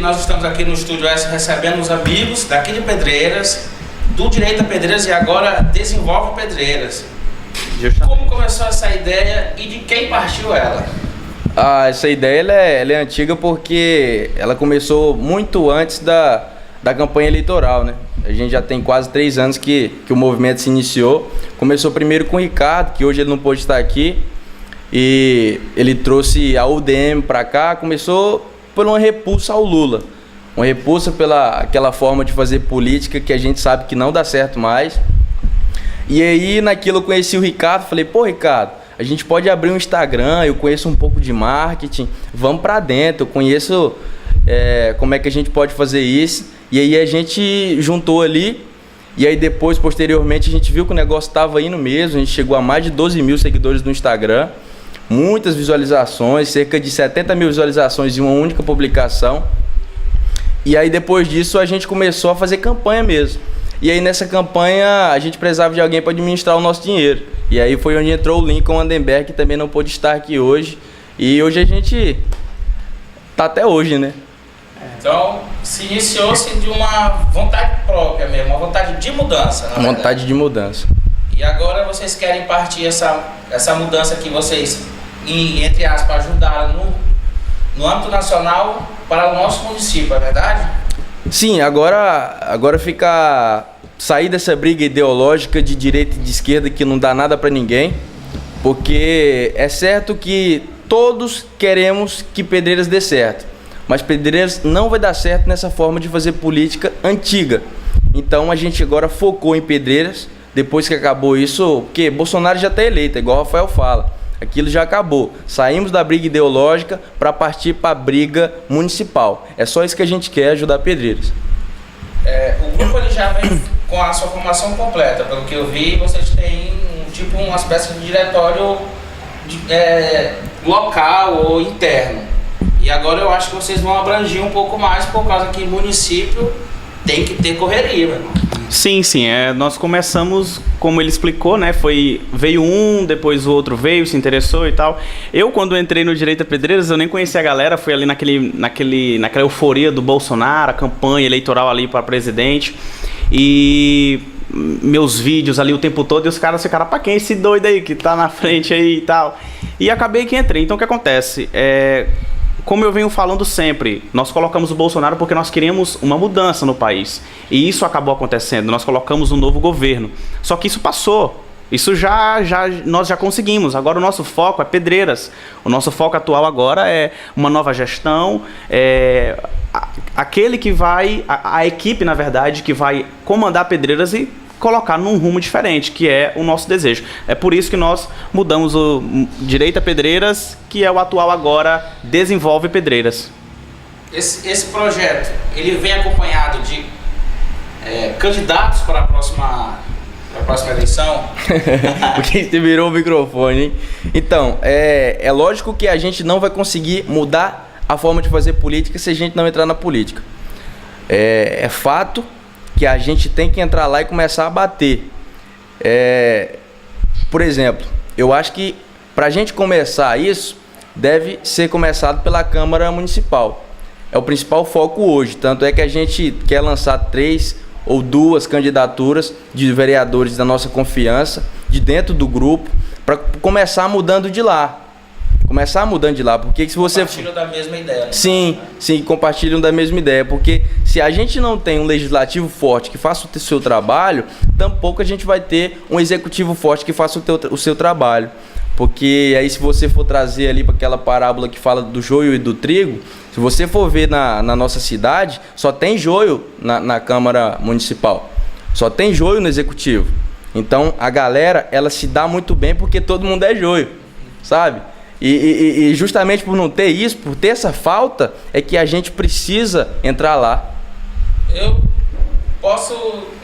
nós estamos aqui no Estúdio S recebendo os amigos daqui de Pedreiras, do Direita Pedreiras e agora Desenvolve Pedreiras. Como começou essa ideia e de quem partiu ela? Essa ideia ela é antiga porque ela começou muito antes da campanha eleitoral, né? A gente já tem quase 3 anos que o movimento se iniciou. Começou primeiro com o Ricardo, que hoje ele não pôde estar aqui, e ele trouxe a UDM para cá. Começou por uma repulsa ao Lula, uma repulsa pela aquela forma de fazer política que a gente sabe que não dá certo mais. E aí naquilo eu conheci o Ricardo, falei, pô Ricardo, a gente pode abrir um Instagram, eu conheço um pouco de marketing, vamos para dentro, eu conheço como é que a gente pode fazer isso. E aí a gente juntou ali, e aí depois, posteriormente, a gente viu que o negócio estava indo mesmo. A gente chegou a mais de 12 mil seguidores no Instagram, muitas visualizações, cerca de 70 mil visualizações em uma única publicação. E aí depois disso a gente começou a fazer campanha mesmo. E aí nessa campanha a gente precisava de alguém para administrar o nosso dinheiro. E aí foi onde entrou o Lincoln Andenberg, que também não pôde estar aqui hoje. E hoje a gente tá até hoje, né? Então, se iniciou-se de uma vontade própria mesmo, uma vontade de mudança, na verdade. Vontade de mudança. E agora vocês querem partir essa mudança que vocês, entre aspas, ajudaram no âmbito nacional para o nosso município, é verdade? Sim, agora fica sair dessa briga ideológica de direita e de esquerda que não dá nada para ninguém, porque é certo que todos queremos que Pedreiras dê certo, mas Pedreiras não vai dar certo nessa forma de fazer política antiga. Então a gente agora focou em Pedreiras, depois que acabou isso, porque Bolsonaro já está eleito, igual o Rafael fala, aquilo já acabou. Saímos da briga ideológica para partir para a briga municipal. É só isso que a gente quer, ajudar Pedreiras. O grupo ele já vem com a sua formação completa, pelo que eu vi, vocês têm uma espécie de diretório local ou interno. E agora eu acho que vocês vão abranger um pouco mais, por causa que município tem que ter correria, meu irmão. Sim, nós começamos, como ele explicou, né, veio um, depois o outro veio, se interessou e tal. Eu, quando entrei no Direita Pedreiras, eu nem conhecia a galera, fui ali naquela euforia do Bolsonaro, a campanha eleitoral ali para presidente, e meus vídeos ali o tempo todo, e os caras ficaram, pra quem é esse doido aí que tá na frente aí e tal? E acabei que entrei. Então o que acontece? Como eu venho falando sempre, nós colocamos o Bolsonaro porque nós queríamos uma mudança no país. E isso acabou acontecendo, nós colocamos um novo governo. Só que isso passou, isso nós já conseguimos. Agora o nosso foco é Pedreiras. O nosso foco atual agora é uma nova gestão, aquele que vai, a equipe na verdade, que vai comandar Pedreiras e colocar num rumo diferente, que é o nosso desejo. É por isso que nós mudamos o Direita Pedreiras, que é o atual agora Desenvolve Pedreiras. Esse projeto, ele vem acompanhado de candidatos para a próxima eleição? Porque você virou o microfone, hein? Então, é lógico que a gente não vai conseguir mudar a forma de fazer política se a gente não entrar na política. É fato que a gente tem que entrar lá e começar a bater. Por exemplo, eu acho que para a gente começar isso, deve ser começado pela Câmara Municipal. É o principal foco hoje, tanto é que a gente quer lançar 3 ou 2 candidaturas de vereadores da nossa confiança, de dentro do grupo, para começar mudando de lá. Porque se você... Compartilham da mesma ideia. Né? Sim, compartilham da mesma ideia, porque se a gente não tem um legislativo forte que faça o seu trabalho, tampouco a gente vai ter um executivo forte que faça o seu trabalho. Porque aí se você for trazer ali para aquela parábola que fala do joio e do trigo, se você for ver na nossa cidade, só tem joio na Câmara Municipal, só tem joio no executivo. Então a galera, ela se dá muito bem porque todo mundo é joio, sabe? E justamente por não ter isso, por ter essa falta, é que a gente precisa entrar lá. Eu posso,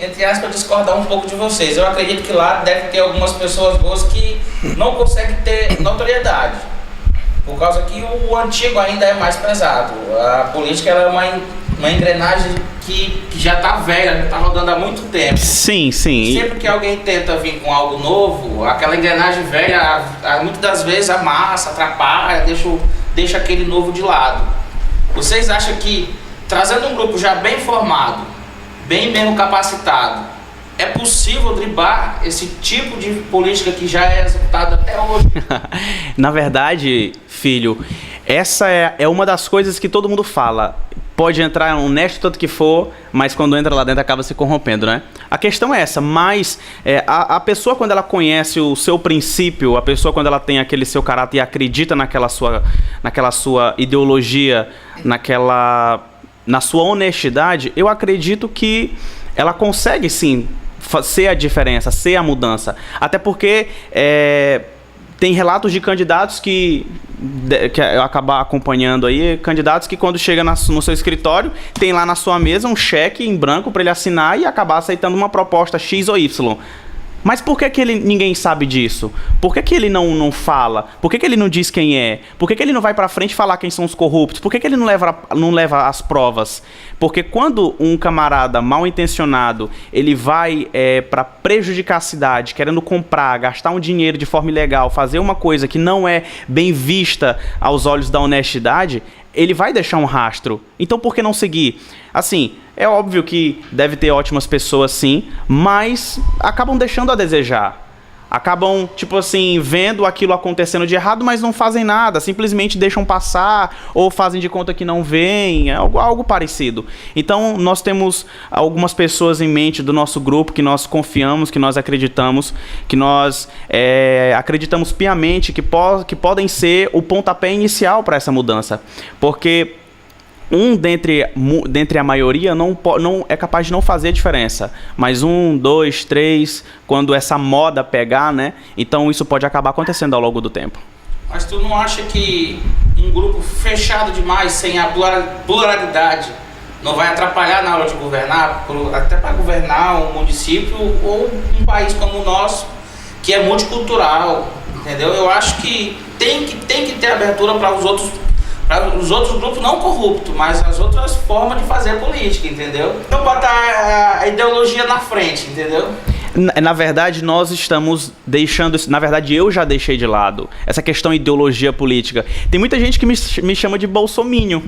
entre aspas, discordar um pouco de vocês. Eu acredito que lá deve ter algumas pessoas boas que não conseguem ter notoriedade, por causa que o antigo ainda é mais pesado. A política ela é uma engrenagem que já está velha, já está rodando há muito tempo. Sim. Sempre que alguém tenta vir com algo novo, aquela engrenagem velha, muitas das vezes amassa, atrapalha, deixa aquele novo de lado. Vocês acham que trazendo um grupo já bem formado, bem mesmo capacitado, é possível driblar esse tipo de política que já é executada até hoje? Na verdade, filho, essa é uma das coisas que todo mundo fala. Pode entrar honesto tanto que for, mas quando entra lá dentro acaba se corrompendo, né? A questão é essa, mas a pessoa quando ela conhece o seu princípio, a pessoa quando ela tem aquele seu caráter e acredita naquela sua ideologia, na sua honestidade, eu acredito que ela consegue sim ser a diferença, ser a mudança. Até porque tem relatos de candidatos que eu acabar acompanhando aí, candidatos que quando chega no seu escritório, tem lá na sua mesa um cheque em branco para ele assinar e acabar aceitando uma proposta X ou Y. Mas por que ninguém sabe disso? Por que ele não fala? Por que ele não diz quem é? Por que ele não vai pra frente falar quem são os corruptos? Por que ele não leva as provas? Porque quando um camarada mal intencionado, ele vai para prejudicar a cidade, querendo comprar, gastar um dinheiro de forma ilegal, fazer uma coisa que não é bem vista aos olhos da honestidade, ele vai deixar um rastro. Então por que não seguir? Assim, é óbvio que deve ter ótimas pessoas sim, mas acabam deixando a desejar. Acabam, tipo assim, vendo aquilo acontecendo de errado, mas não fazem nada, simplesmente deixam passar ou fazem de conta que não veem, algo parecido. Então, nós temos algumas pessoas em mente do nosso grupo que nós confiamos, que nós acreditamos, que nós acreditamos piamente que podem ser o pontapé inicial para essa mudança. Porque dentre a maioria não é capaz de não fazer diferença, mas 1, 2, 3, quando essa moda pegar, né? Então isso pode acabar acontecendo ao longo do tempo. Mas tu não acha que um grupo fechado demais, sem a pluralidade, não vai atrapalhar na hora de governar, até para governar um município ou um país como o nosso, que é multicultural, entendeu? Eu acho que tem que ter abertura para os outros grupos não corruptos, mas as outras formas de fazer política, entendeu? Não botar a ideologia na frente, entendeu? Na verdade, nós estamos deixando... Na verdade, eu já deixei de lado essa questão de ideologia política. Tem muita gente que me chama de bolsominion,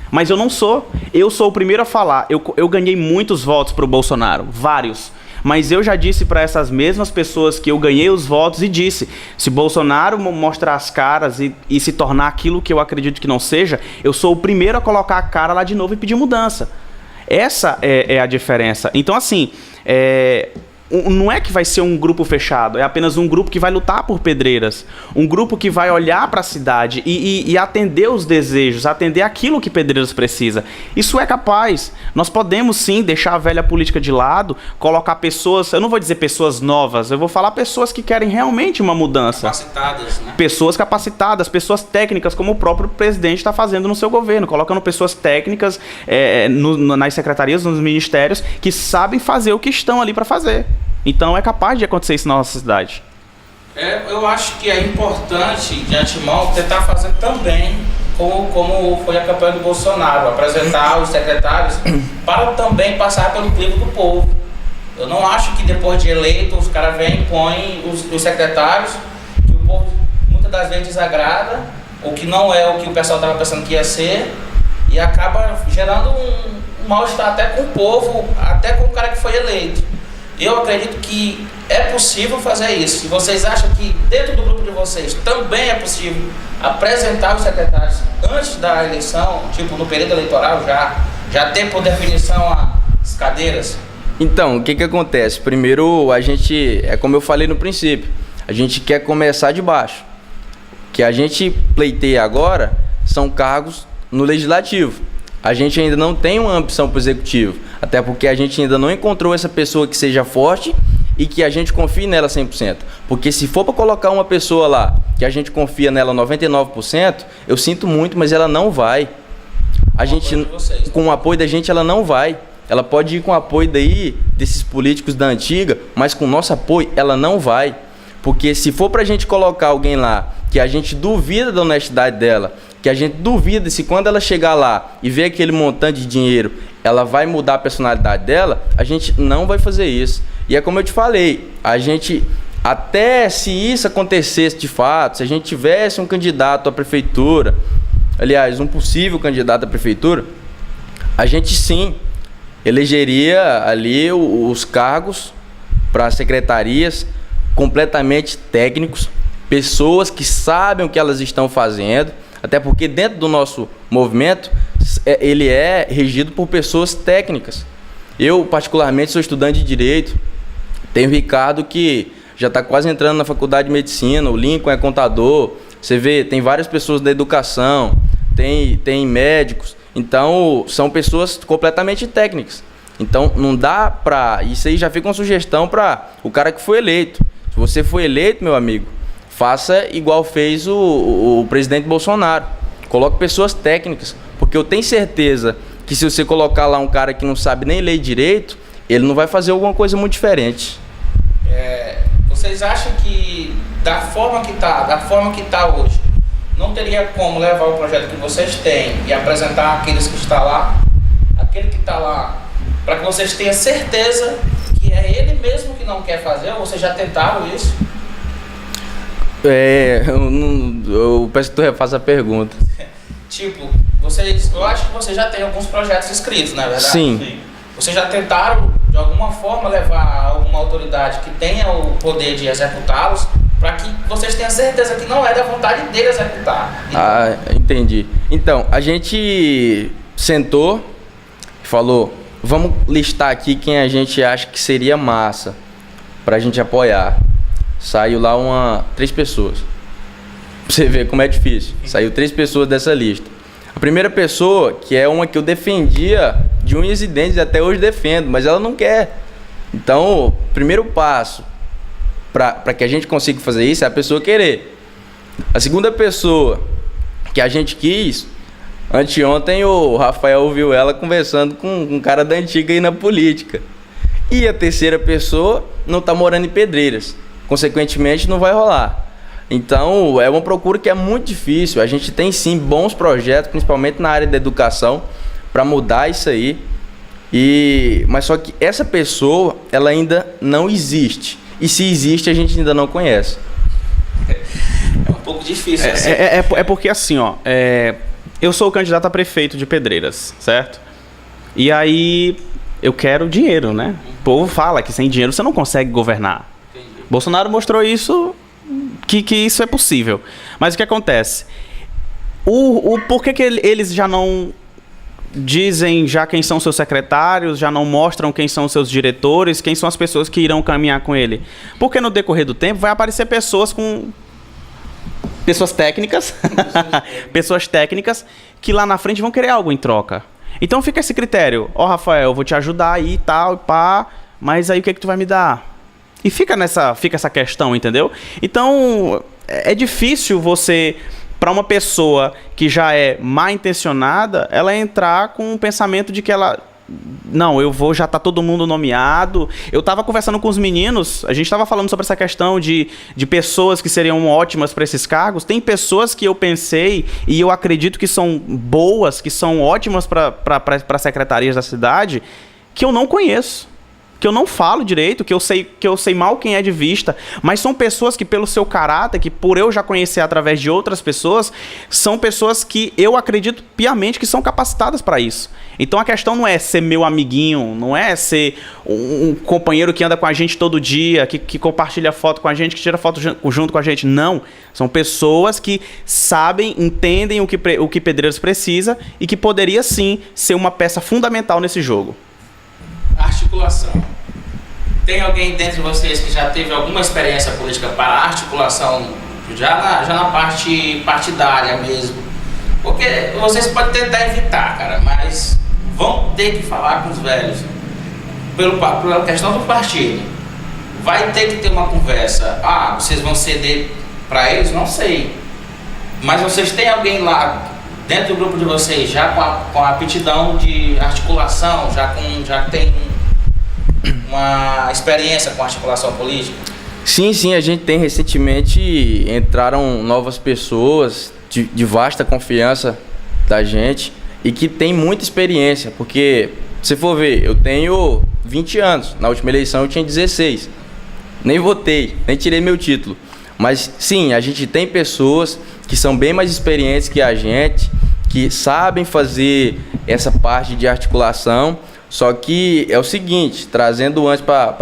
mas eu não sou. Eu sou o primeiro a falar. Eu ganhei muitos votos pro Bolsonaro, vários. Mas eu já disse para essas mesmas pessoas que eu ganhei os votos e disse, se Bolsonaro mostrar as caras e se tornar aquilo que eu acredito que não seja, eu sou o primeiro a colocar a cara lá de novo e pedir mudança. Essa é a diferença. Então, assim, não é que vai ser um grupo fechado, é apenas um grupo que vai lutar por Pedreiras, um grupo que vai olhar para a cidade e atender os desejos, atender aquilo que Pedreiras precisa. Isso é capaz. Nós podemos sim deixar a velha política de lado, colocar pessoas, eu não vou dizer pessoas novas, eu vou falar pessoas que querem realmente uma mudança. Capacitadas, né? Pessoas capacitadas, pessoas técnicas, como o próprio presidente está fazendo no seu governo, colocando pessoas técnicas nas secretarias, nos ministérios, que sabem fazer o que estão ali para fazer. Então é capaz de acontecer isso na nossa cidade. Eu acho que é importante, de antemão, tentar fazer também como foi a campanha do Bolsonaro, apresentar os secretários para também passar pelo crivo do povo. Eu não acho que depois de eleito os caras vêm e põem os secretários, que o povo muitas das vezes desagrada, o que não é o que o pessoal estava pensando que ia ser, e acaba gerando um mal-estar até com o povo, até com o cara que foi eleito. Eu acredito que é possível fazer isso. Se vocês acham que dentro do grupo de vocês também é possível apresentar os secretários antes da eleição, tipo no período eleitoral, já ter por definição as cadeiras? Então, o que acontece? Primeiro, a gente, como eu falei no princípio, a gente quer começar de baixo. O que a gente pleiteia agora são cargos no legislativo. A gente ainda não tem uma ambição para o executivo, até porque a gente ainda não encontrou essa pessoa que seja forte e que a gente confie nela 100%. Porque se for para colocar uma pessoa lá que a gente confia nela 99%, eu sinto muito, mas ela não vai. Com o apoio da gente, ela não vai. Ela pode ir com o apoio desses políticos da antiga, mas com o nosso apoio, ela não vai. Porque se for para a gente colocar alguém lá que a gente duvida da honestidade dela, que a gente duvida se quando ela chegar lá e ver aquele montante de dinheiro, ela vai mudar a personalidade dela, a gente não vai fazer isso. E é como eu te falei, a gente, até se isso acontecesse de fato, se a gente tivesse um candidato à prefeitura, aliás, um possível candidato à prefeitura, A gente sim elegeria ali os cargos para secretarias completamente técnicos, pessoas que sabem o que elas estão fazendo, até porque dentro do nosso movimento ele é regido por pessoas técnicas. Eu particularmente sou estudante de Direito, tenho o Ricardo que já está quase entrando na faculdade de Medicina, o Lincoln é contador, você vê, tem várias pessoas da educação, tem médicos, então são pessoas completamente técnicas. Então não dá para... Isso aí já fica uma sugestão para o cara que foi eleito. Se você foi eleito, meu amigo, faça igual fez o presidente Bolsonaro. Coloque pessoas técnicas, porque eu tenho certeza que se você colocar lá um cara que não sabe nem ler direito, ele não vai fazer alguma coisa muito diferente. Vocês acham que da forma que está hoje, não teria como levar o projeto que vocês têm e apresentar aqueles que está lá, aquele que está lá, para que vocês tenham certeza que é ele mesmo que não quer fazer, ou vocês já tentaram isso? Eu peço que tu refaça a pergunta. Tipo, eu acho que vocês já têm alguns projetos escritos, não é verdade? Sim. Vocês já tentaram, de alguma forma, levar alguma autoridade que tenha o poder de executá-los, para que vocês tenham certeza que não é da vontade dele executar? Entendi. Então, a gente sentou e falou, vamos listar aqui quem a gente acha que seria massa para a gente apoiar. Saiu lá 3 pessoas. Pra você ver como é difícil. Saiu 3 pessoas dessa lista. A primeira pessoa, que é uma que eu defendia de unhas e dentes, até hoje defendo, mas ela não quer. Então, o primeiro passo para que a gente consiga fazer isso é a pessoa querer. A segunda pessoa que a gente quis, anteontem o Rafael ouviu ela conversando com um cara da antiga aí na política. E a terceira pessoa não está morando em Pedreiras. Consequentemente, não vai rolar. Então, é uma procura que é muito difícil. A gente tem, sim, bons projetos, principalmente na área da educação, para mudar isso aí. Mas só que essa pessoa, ela ainda não existe. E se existe, a gente ainda não conhece. É um pouco difícil. É porque assim, eu sou o candidato a prefeito de Pedreiras, certo? E aí, eu quero dinheiro, né? O povo fala que sem dinheiro você não consegue governar. Bolsonaro mostrou isso, que isso é possível. Mas o que acontece? Por que eles já não dizem já quem são seus secretários, já não mostram quem são seus diretores, quem são as pessoas que irão caminhar com ele? Porque no decorrer do tempo vai aparecer pessoas técnicas, pessoas técnicas que lá na frente vão querer algo em troca. Então fica esse critério. Rafael, eu vou te ajudar aí e tal, pá, mas aí o que tu vai me dar? E fica essa questão, entendeu? Então, é difícil você, para uma pessoa que já é mal intencionada, ela entrar com um pensamento de que ela... Não, já tá todo mundo nomeado. Eu tava conversando com os meninos, a gente tava falando sobre essa questão de pessoas que seriam ótimas para esses cargos. Tem pessoas que eu pensei e eu acredito que são boas, que são ótimas para secretarias da cidade, que eu não conheço. Que eu não falo direito, que eu sei mal quem é de vista, mas são pessoas que pelo seu caráter, que por eu já conhecer através de outras pessoas, são pessoas que eu acredito piamente que são capacitadas para isso. Então a questão não é ser meu amiguinho, não é ser um companheiro que anda com a gente todo dia, que compartilha foto com a gente, que tira foto junto com a gente. Não, são pessoas que sabem, entendem o que Pedreiras precisa e que poderia sim ser uma peça fundamental nesse jogo. Articulação. Tem alguém dentre vocês que já teve alguma experiência política para articulação, já na parte partidária mesmo? Porque vocês podem tentar evitar, cara, mas vão ter que falar com os velhos. Pela questão do partido. Vai ter que ter uma conversa. Vocês vão ceder para eles? Não sei. Mas vocês têm alguém lá dentro do grupo de vocês já com a aptidão de articulação, já tem uma experiência com articulação política? Sim, a gente tem. Recentemente entraram novas pessoas de vasta confiança da gente e que tem muita experiência, porque se for ver, eu tenho 20 anos, na última eleição eu tinha 16, nem votei, nem tirei meu título, mas sim, a gente tem pessoas que são bem mais experientes que a gente, que sabem fazer essa parte de articulação. Só que é o seguinte, trazendo antes para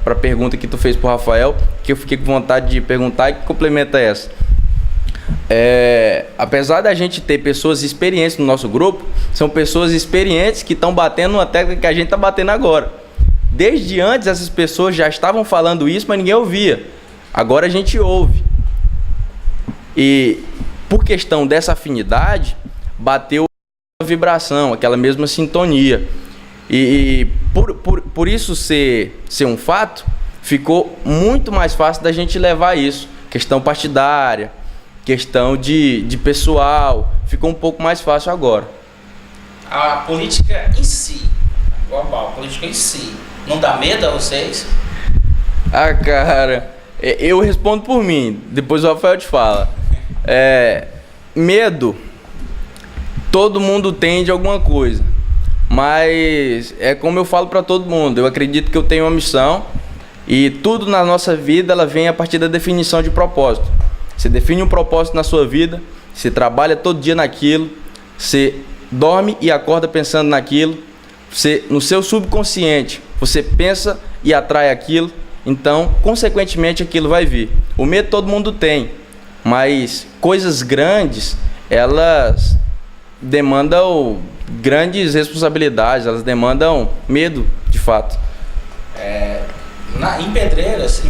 a pergunta que tu fez pro Rafael, que eu fiquei com vontade de perguntar e que complementa essa. Apesar da gente ter pessoas experientes no nosso grupo, são pessoas experientes que estão batendo uma tecla que a gente está batendo agora. Desde antes essas pessoas já estavam falando isso, mas ninguém ouvia. Agora a gente ouve. E por questão dessa afinidade, bateu a vibração, aquela mesma sintonia. E por isso ser um fato, ficou muito mais fácil da gente levar isso. Questão partidária, questão de pessoal, ficou um pouco mais fácil agora. A política em si, global, a política em si, não dá medo a vocês? Ah, cara, eu respondo por mim, depois o Rafael te fala. Medo, todo mundo tem de alguma coisa. Mas é como eu falo para todo mundo, eu acredito que eu tenho uma missão e tudo na nossa vida ela vem a partir da definição de propósito. Você define um propósito na sua vida, você trabalha todo dia naquilo, você dorme e acorda pensando naquilo, você, no seu subconsciente, você pensa e atrai aquilo, então, consequentemente, aquilo vai vir. O medo todo mundo tem, mas coisas grandes, elas demandam grandes responsabilidades, elas demandam medo, de fato. Em Pedreiras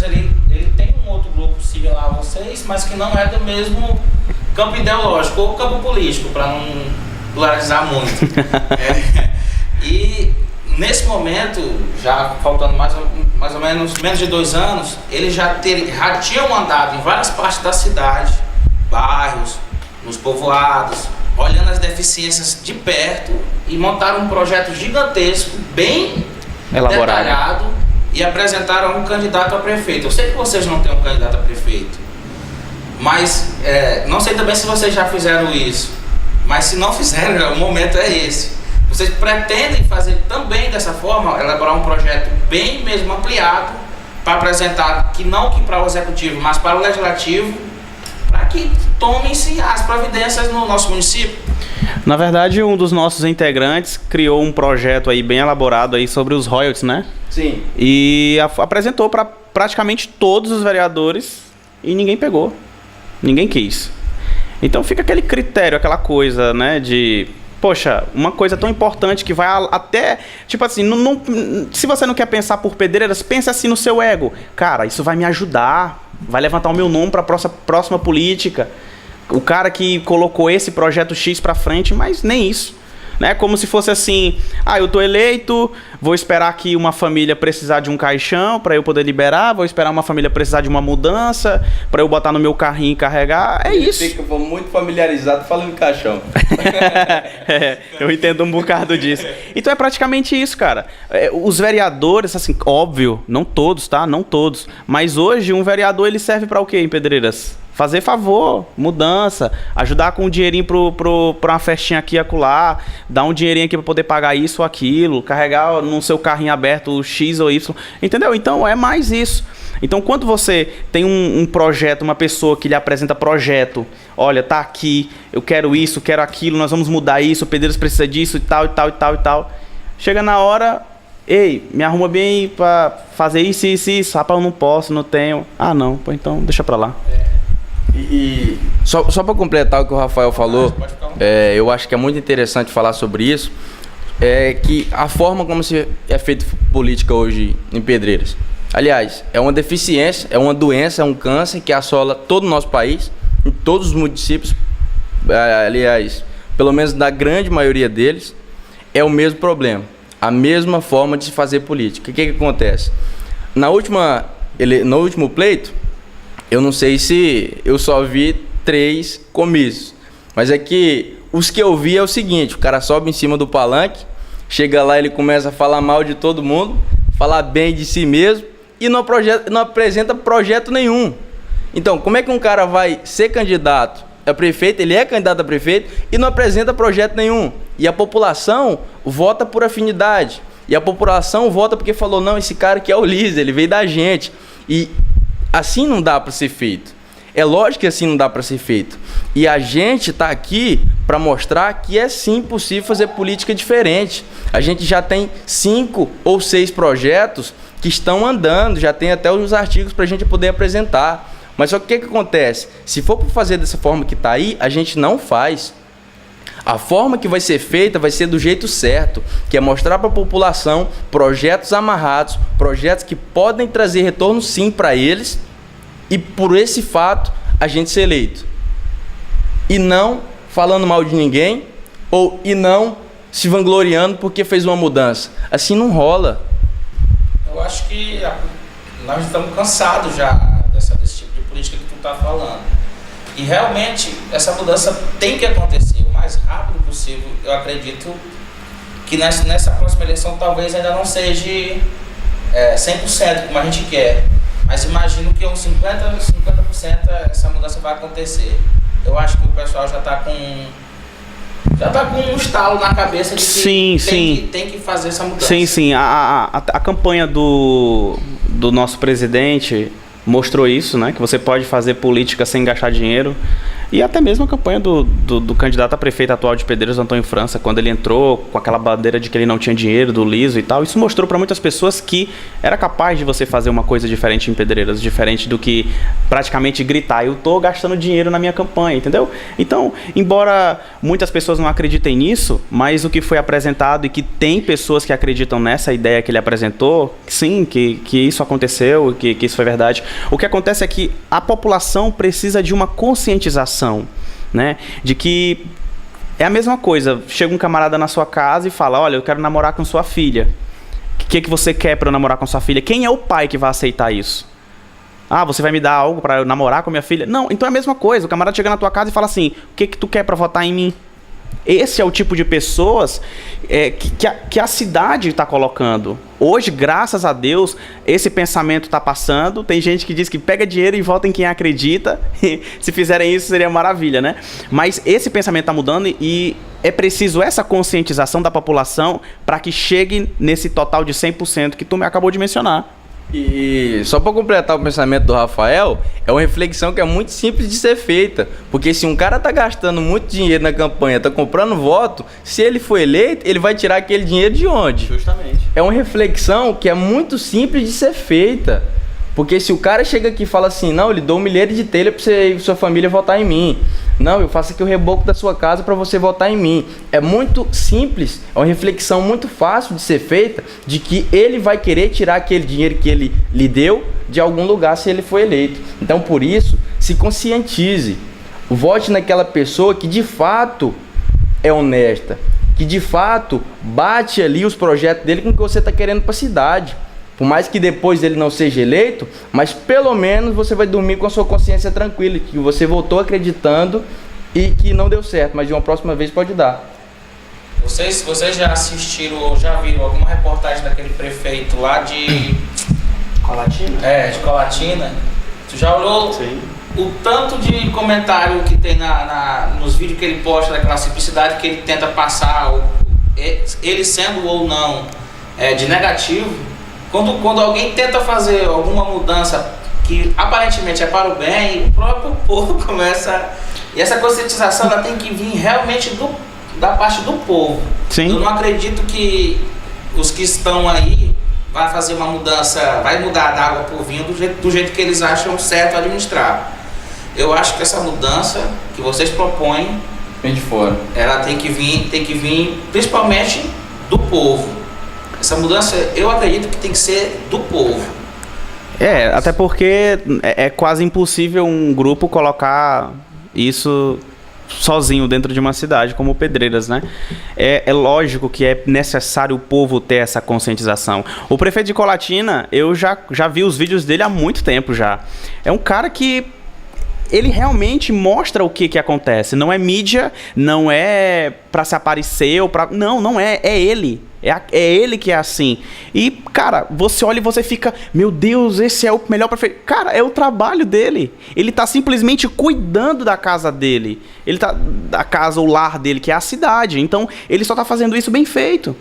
ele tem um outro grupo similar a vocês, mas que não é do mesmo campo ideológico ou campo político, para não polarizar muito. E nesse momento, já faltando mais ou menos de 2 anos, eles já tinham andado em várias partes da cidade, bairros, nos povoados, olhando as deficiências de perto e montaram um projeto gigantesco, bem elaborado, detalhado, e apresentaram um candidato a prefeito. Eu sei que vocês não têm um candidato a prefeito, mas não sei também se vocês já fizeram isso, mas se não fizeram, o momento é esse. Vocês pretendem fazer também dessa forma, elaborar um projeto bem mesmo ampliado para apresentar, que para o executivo, mas para o legislativo, para que tomem-se as providências no nosso município? Na verdade, um dos nossos integrantes criou um projeto aí bem elaborado aí sobre os royalties, né? Sim. E apresentou para praticamente todos os vereadores e ninguém pegou. Ninguém quis. Então fica aquele critério, aquela coisa, né, de... Poxa, uma coisa tão importante que vai até... Tipo assim, se você não quer pensar por Pedreiras, pense assim no seu ego. Cara, isso vai me ajudar, vai levantar o meu nome para a próxima política. O cara que colocou esse projeto X para frente, mas nem isso. Né? Como se fosse assim, eu tô eleito, vou esperar que uma família precisar de um caixão para eu poder liberar, vou esperar uma família precisar de uma mudança para eu botar no meu carrinho e carregar, isso. Fica muito familiarizado falando caixão. Eu entendo um bocado disso. Então é praticamente isso, cara. Os vereadores, assim, óbvio, não todos, tá? Não todos. Mas hoje um vereador ele serve para o quê em Pedreiras? Fazer favor, mudança, ajudar com um dinheirinho pra uma festinha aqui e acolá, dar um dinheirinho aqui pra poder pagar isso ou aquilo, carregar no seu carrinho aberto o X ou Y, entendeu? Então é mais isso. Então quando você tem um projeto, uma pessoa que lhe apresenta projeto, olha, tá aqui, eu quero isso, quero aquilo, nós vamos mudar isso, o Pedreiras precisa disso e tal, e tal, e tal, e tal. Chega na hora, ei, me arruma bem pra fazer isso, isso, isso, rapaz, eu não posso, não tenho. Ah não, pô, então deixa pra lá. E só para completar o que o Rafael falou, eu acho que é muito interessante falar sobre isso, que a forma como se é feita política hoje em Pedreiras, aliás, é uma deficiência, é uma doença, é um câncer que assola todo o nosso país, em todos os municípios, aliás, pelo menos na grande maioria deles, é o mesmo problema, a mesma forma de se fazer política. O que acontece? No último pleito, eu não sei se eu só vi 3 comícios, mas é que os que eu vi é o seguinte, o cara sobe em cima do palanque, chega lá, ele começa a falar mal de todo mundo, falar bem de si mesmo e não apresenta projeto nenhum. Então, como é que um cara vai ser candidato a prefeito, ele é candidato a prefeito e não apresenta projeto nenhum? E a população vota por afinidade, e a população vota porque falou, não, esse cara aqui é o líder, ele veio da gente, e assim não dá para ser feito. É lógico que assim não dá para ser feito. E a gente está aqui para mostrar que é sim possível fazer política diferente. A gente já tem 5 ou 6 projetos que estão andando, já tem até os artigos para a gente poder apresentar. Mas só que o que acontece? Se for para fazer dessa forma que está aí, a gente não faz. A forma que vai ser feita vai ser do jeito certo, que é mostrar para a população projetos amarrados, projetos que podem trazer retorno sim para eles, e por esse fato a gente ser eleito. E não falando mal de ninguém, e não se vangloriando porque fez uma mudança. Assim não rola. Eu acho que nós estamos cansados já desse tipo de política que tu está falando. E realmente essa mudança tem que acontecer o mais rápido possível. Eu acredito que nessa próxima eleição talvez ainda não seja 100% como a gente quer. Mas imagino que uns 50% essa mudança vai acontecer. Eu acho que o pessoal já está com um estalo na cabeça de que tem que fazer essa mudança. Sim. A campanha do nosso presidente mostrou isso, né? Que você pode fazer política sem gastar dinheiro. E até mesmo a campanha do candidato a prefeito atual de Pedreiras, Antônio França, quando ele entrou com aquela bandeira de que ele não tinha dinheiro, do liso e tal, isso mostrou para muitas pessoas que era capaz de você fazer uma coisa diferente em Pedreiras, diferente do que praticamente gritar, eu tô gastando dinheiro na minha campanha, entendeu? Então, embora muitas pessoas não acreditem nisso, mas o que foi apresentado e que tem pessoas que acreditam nessa ideia que ele apresentou, sim, que isso aconteceu, que isso foi verdade. O que acontece é que a população precisa de uma conscientização, né? De que é a mesma coisa. Chega um camarada na sua casa e fala, olha, eu quero namorar com sua filha. O que você quer para eu namorar com sua filha? Quem é o pai que vai aceitar isso? Ah, você vai me dar algo para eu namorar com minha filha? Não, então é a mesma coisa. O camarada chega na tua casa e fala assim, o que tu quer para votar em mim? Esse é o tipo de pessoas que a cidade está colocando. Hoje, graças a Deus, esse pensamento está passando. Tem gente que diz que pega dinheiro e vota em quem acredita. Se fizerem isso, seria maravilha, né? Mas esse pensamento está mudando e é preciso essa conscientização da população para que chegue nesse total de 100% que tu me acabou de mencionar. E só para completar o pensamento do Rafael, é uma reflexão que é muito simples de ser feita. Porque se um cara tá gastando muito dinheiro na campanha, tá comprando voto, se ele for eleito, ele vai tirar aquele dinheiro de onde? Justamente. É uma reflexão que é muito simples de ser feita. Porque se o cara chega aqui e fala assim, não, eu lhe dou 1 milheiro de telha para você e sua família votar em mim. Não, eu faço aqui o reboco da sua casa para você votar em mim. É muito simples, é uma reflexão muito fácil de ser feita, de que ele vai querer tirar aquele dinheiro que ele lhe deu de algum lugar se ele for eleito. Então, por isso, se conscientize. Vote naquela pessoa que de fato é honesta, que de fato bate ali os projetos dele com o que você está querendo para a cidade. Por mais que depois ele não seja eleito, mas pelo menos você vai dormir com a sua consciência tranquila, que você voltou acreditando e que não deu certo, mas de uma próxima vez pode dar. Vocês já assistiram ou já viram alguma reportagem daquele prefeito lá de Colatina? de Colatina? Tu já olhou? Sim. O tanto de comentário que tem nos vídeos que ele posta, daquela simplicidade que ele tenta passar, ele sendo ou não de negativo. Quando alguém tenta fazer alguma mudança que aparentemente é para o bem, o próprio povo começa... E essa conscientização ela tem que vir realmente da parte do povo. Sim. Eu não acredito que os que estão aí vai fazer uma mudança, vai mudar da água por vinho do jeito que eles acham certo administrar. Eu acho que essa mudança que vocês propõem, Vem de fora. ela tem que vir principalmente do povo. Essa mudança, eu acredito que tem que ser do povo. Até porque é quase impossível um grupo colocar isso sozinho dentro de uma cidade como Pedreiras, né? É lógico que é necessário o povo ter essa conscientização. O prefeito de Colatina, eu já vi os vídeos dele há muito tempo já. É um cara que ele realmente mostra o que acontece. Não é mídia, não é pra se aparecer ou pra... Não é. É ele. É ele que é assim. E, cara, você olha e você fica... Meu Deus, esse é o melhor prefeito. Cara, é o trabalho dele. Ele tá simplesmente cuidando da casa dele. Ele tá... Da casa, o lar dele, que é a cidade. Então, ele só tá fazendo isso bem feito.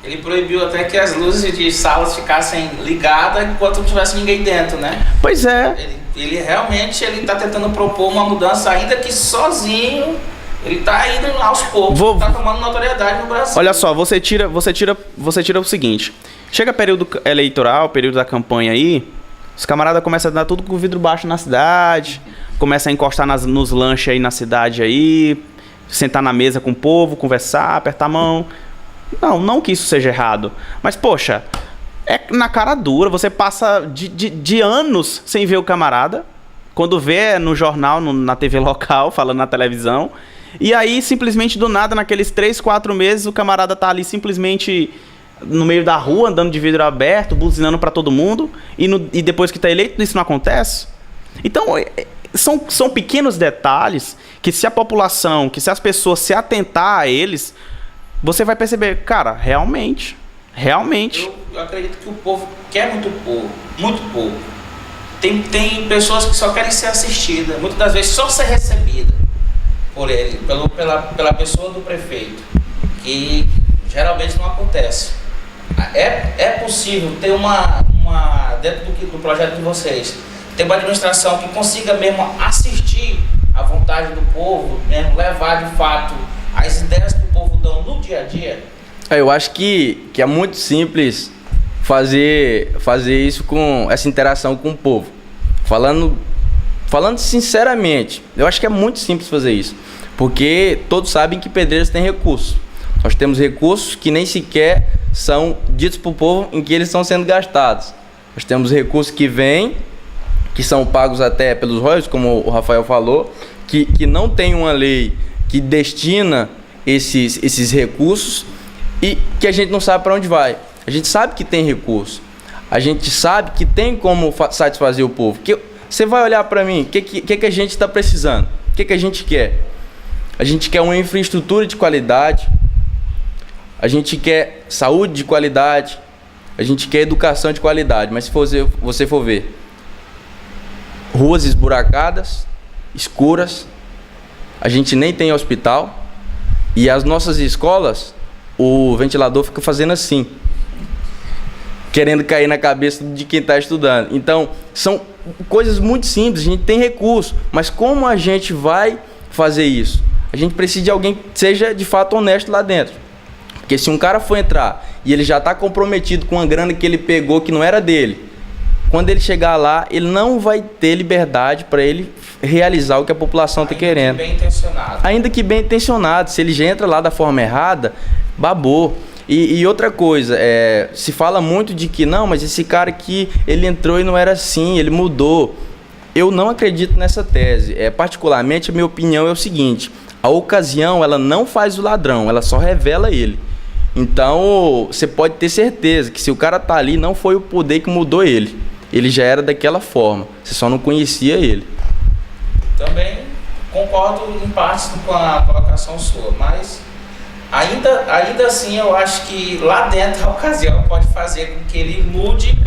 Ele proibiu até que as luzes de salas ficassem ligadas enquanto não tivesse ninguém dentro, né? Pois é. Ele realmente está tentando propor uma mudança, ainda que sozinho, Ele tá indo aos poucos, tá tomando notoriedade no Brasil. Olha só, você tira o seguinte. Chega período eleitoral, período da campanha aí, os camaradas começam a dar tudo com o vidro baixo na cidade, começam a encostar nos lanches aí na cidade aí, sentar na mesa com o povo, conversar, apertar a mão. Não que isso seja errado, mas poxa, é na cara dura, você passa de anos sem ver o camarada, quando vê no jornal, na TV local, falando na televisão, e aí simplesmente do nada, naqueles 3, 4 meses, o camarada tá ali simplesmente no meio da rua, andando de vidro aberto, buzinando pra todo mundo, e depois que tá eleito, isso não acontece. Então, são pequenos detalhes que se a população, que se as pessoas se atentar a eles, você vai perceber, cara, realmente. Eu acredito que o povo quer muito pouco. Tem pessoas que só querem ser assistidas, muitas das vezes só ser recebida por ele, pela pessoa do prefeito, que geralmente não acontece. É possível ter dentro do projeto de vocês, ter uma administração que consiga mesmo assistir à vontade do povo, mesmo levar de fato as ideias que o povo dão no dia a dia? Eu acho que é muito simples fazer isso com essa interação com o povo. Falando sinceramente, eu acho que é muito simples fazer isso. Porque todos sabem que Pedreiras tem recursos. Nós temos recursos que nem sequer são ditos para o povo em que eles estão sendo gastados. Nós temos recursos que vêm, que são pagos até pelos royalties, como o Rafael falou, que não tem uma lei que destina esses recursos e que a gente não sabe para onde vai. A gente sabe que tem recurso, a gente sabe que tem como satisfazer o povo. Você vai olhar para mim, o que a gente está precisando? O que a gente quer? A gente quer uma infraestrutura de qualidade, a gente quer saúde de qualidade, a gente quer educação de qualidade. Mas se você for ver, ruas esburacadas, escuras, a gente nem tem hospital, e as nossas escolas, o ventilador fica fazendo assim, querendo cair na cabeça de quem está estudando. Então, são coisas muito simples, a gente tem recurso, mas como a gente vai fazer isso? A gente precisa de alguém que seja de fato honesto lá dentro. Porque se um cara for entrar e ele já está comprometido com a grana que ele pegou que não era dele, quando ele chegar lá, ele não vai ter liberdade para ele realizar o que a população está querendo. Ainda que bem intencionado. Se ele já entra lá da forma errada, babou. E outra coisa, se fala muito de que não, mas esse cara aqui, ele entrou e não era assim, ele mudou. Eu não acredito nessa tese. Particularmente, a minha opinião é o seguinte: a ocasião, ela não faz o ladrão, ela só revela ele. Então, você pode ter certeza que se o cara tá ali, não foi o poder que mudou ele. Ele já era daquela forma, você só não conhecia ele. Também concordo em partes com a colocação sua, mas ainda assim eu acho que lá dentro a ocasião pode fazer com que ele mude,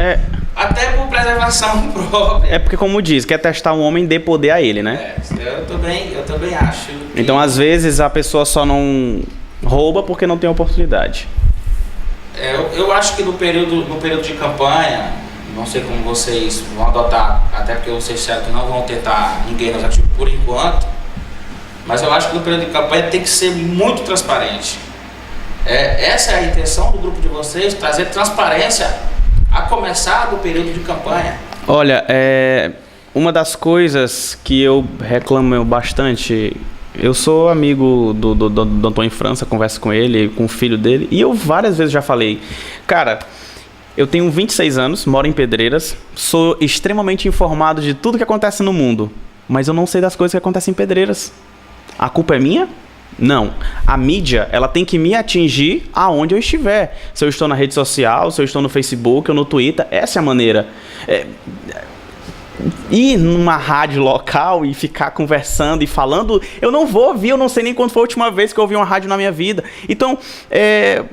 até por preservação própria. É porque, como diz, quer testar um homem, dê poder a ele, né? Eu também acho. Então, às vezes, a pessoa só não rouba porque não tem oportunidade. Eu acho que no período de campanha, não sei como vocês vão adotar, até porque vocês sabem que não vão tentar ninguém no executivo por enquanto, mas eu acho que no período de campanha tem que ser muito transparente. Essa é a intenção do grupo de vocês, trazer transparência a começar do período de campanha. Olha, uma das coisas que eu reclamo bastante, eu sou amigo do Antônio França, converso com ele, com o filho dele, e eu várias vezes já falei, cara, eu tenho 26 anos, moro em Pedreiras, sou extremamente informado de tudo que acontece no mundo, mas eu não sei das coisas que acontecem em Pedreiras. A culpa é minha? Não. A mídia, ela tem que me atingir aonde eu estiver. Se eu estou na rede social, se eu estou no Facebook ou no Twitter, essa é a maneira. Ir numa rádio local e ficar conversando e falando, eu não vou ouvir, eu não sei nem quando foi a última vez que eu ouvi uma rádio na minha vida. Então,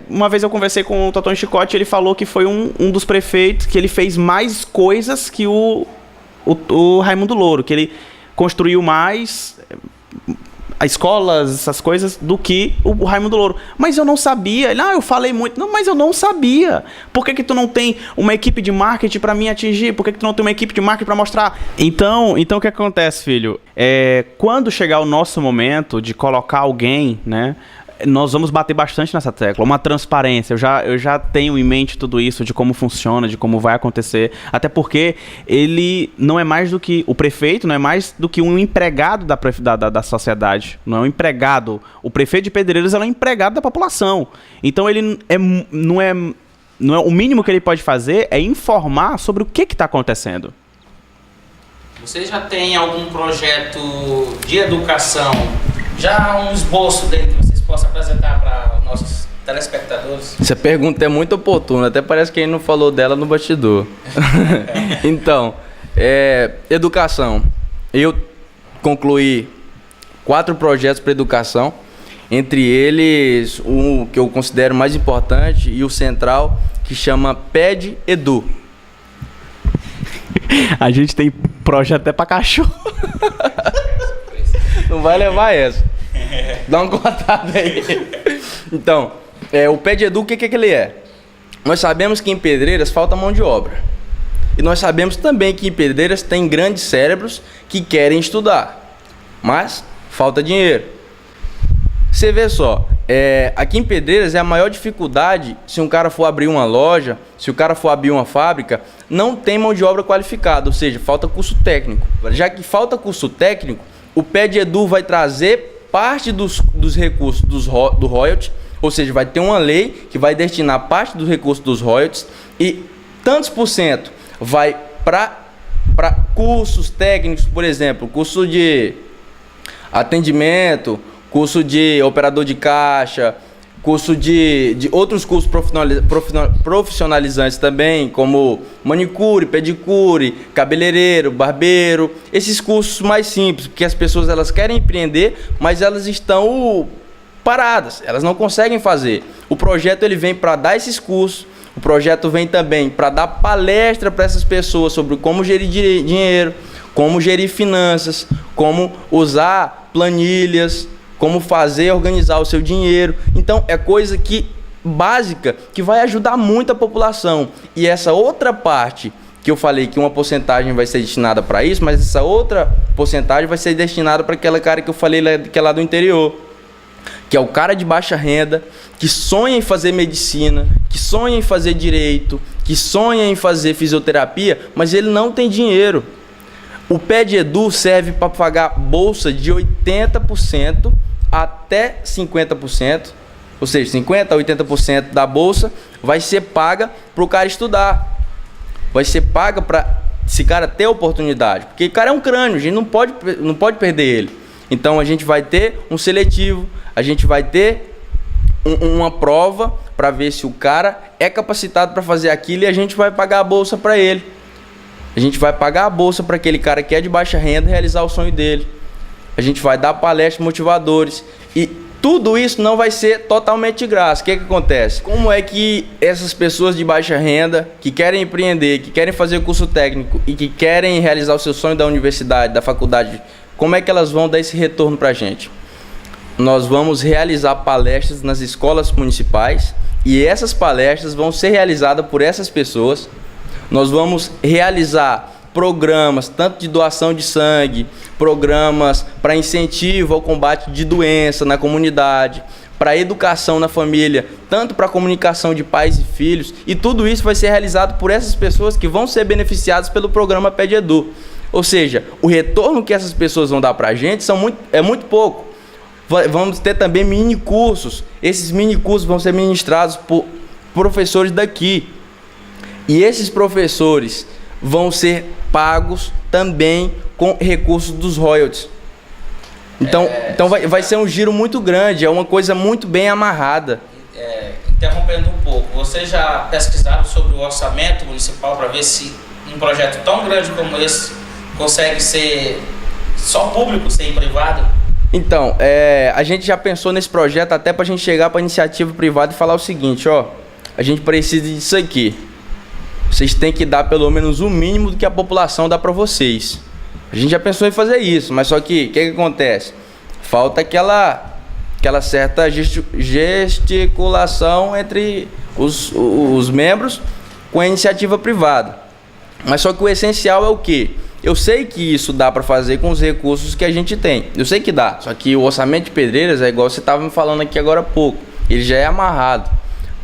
uma vez eu conversei com o Totonho Chicote, ele falou que foi um dos prefeitos que ele fez mais coisas que o Raimundo Louro, que ele construiu mais escolas, essas coisas, do que o Raimundo Louro. Mas eu não sabia. Não, eu falei muito. Não, mas eu não sabia. Por que tu não tem uma equipe de marketing para me atingir? Por que tu não tem uma equipe de marketing para mostrar? Então o que acontece, filho? Quando chegar o nosso momento de colocar alguém, né? Nós vamos bater bastante nessa tecla, uma transparência. Eu já tenho em mente tudo isso, de como funciona, de como vai acontecer. Até porque ele não é mais do que... O prefeito não é mais do que um empregado da sociedade. Não é um empregado. O prefeito de Pedreiras é um empregado da população. Então ele não é o mínimo que ele pode fazer é informar sobre o que está acontecendo. Você já tem algum projeto de educação, já um esboço dele que vocês possam apresentar para os nossos telespectadores? Essa pergunta é muito oportuna, até parece que ele não falou dela no bastidor. Então, educação. Eu concluí 4 projetos para educação, entre eles o que eu considero mais importante e o central, que chama PED Edu. A gente tem projeto até pra cachorro. Não vai levar essa. Dá uma cortada aí. Então, o PED Edu, o que ele é? Nós sabemos que em Pedreiras falta mão de obra. E nós sabemos também que em Pedreiras tem grandes cérebros que querem estudar, mas falta dinheiro. Você vê só, aqui em Pedreiras é a maior dificuldade, se um cara for abrir uma loja, se o cara for abrir uma fábrica, não tem mão de obra qualificada, ou seja, falta curso técnico. Já que falta curso técnico, o PED Edu vai trazer parte dos recursos do royalty, ou seja, vai ter uma lei que vai destinar parte dos recursos dos royalties e tantos por cento vai para cursos técnicos, por exemplo, curso de atendimento, curso de operador de caixa, curso de outros cursos profissionalizantes também, como manicure, pedicure, cabeleireiro, barbeiro, esses cursos mais simples, porque as pessoas elas querem empreender, mas elas estão paradas, elas não conseguem fazer. O projeto ele vem para dar esses cursos, o projeto vem também para dar palestra para essas pessoas sobre como gerir dinheiro, como gerir finanças, como usar planilhas, como fazer e organizar o seu dinheiro. Então é coisa básica que vai ajudar muito a população. E essa outra parte que eu falei que uma porcentagem vai ser destinada para isso, mas essa outra porcentagem vai ser destinada para aquela cara que eu falei que é lá do interior, que é o cara de baixa renda, que sonha em fazer medicina, que sonha em fazer direito, que sonha em fazer fisioterapia, mas ele não tem dinheiro. O PED Edu serve para pagar bolsa de 80% até 50%, ou seja, 50% a 80% da bolsa vai ser paga para o cara estudar. Vai ser paga para esse cara ter oportunidade, porque o cara é um crânio, a gente não pode perder ele. Então a gente vai ter um seletivo, a gente vai ter uma prova para ver se o cara é capacitado para fazer aquilo e a gente vai pagar a bolsa para ele. A gente vai pagar a bolsa para aquele cara que é de baixa renda realizar o sonho dele. A gente vai dar palestras motivadores. E tudo isso não vai ser totalmente de graça. O que acontece? Como é que essas pessoas de baixa renda, que querem empreender, que querem fazer curso técnico e que querem realizar o seu sonho da universidade, da faculdade, como é que elas vão dar esse retorno para a gente? Nós vamos realizar palestras nas escolas municipais e essas palestras vão ser realizadas por essas pessoas. Nós vamos realizar programas, tanto de doação de sangue, programas para incentivo ao combate de doença na comunidade, para educação na família, tanto para comunicação de pais e filhos, e tudo isso vai ser realizado por essas pessoas que vão ser beneficiadas pelo programa PED Edu. Ou seja, o retorno que essas pessoas vão dar para a gente é muito pouco. Vamos ter também mini cursos. Esses mini cursos vão ser ministrados por professores daqui. E esses professores vão ser pagos também com recursos dos royalties. Então vai ser um giro muito grande, é uma coisa muito bem amarrada. Interrompendo um pouco, vocês já pesquisaram sobre o orçamento municipal para ver se um projeto tão grande como esse consegue ser só público, sem privado? Então, a gente já pensou nesse projeto até para a gente chegar para a iniciativa privada e falar o seguinte, a gente precisa disso aqui. Vocês têm que dar pelo menos o mínimo do que a população dá para vocês. A gente já pensou em fazer isso, mas só que o que acontece? falta aquela certa gesticulação entre os membros com a iniciativa privada. Mas só que o essencial é o quê? Eu sei que isso dá para fazer com os recursos que a gente tem. Eu sei que dá, só que o orçamento de Pedreiras é igual você estava me falando aqui agora há pouco. Ele já é amarrado.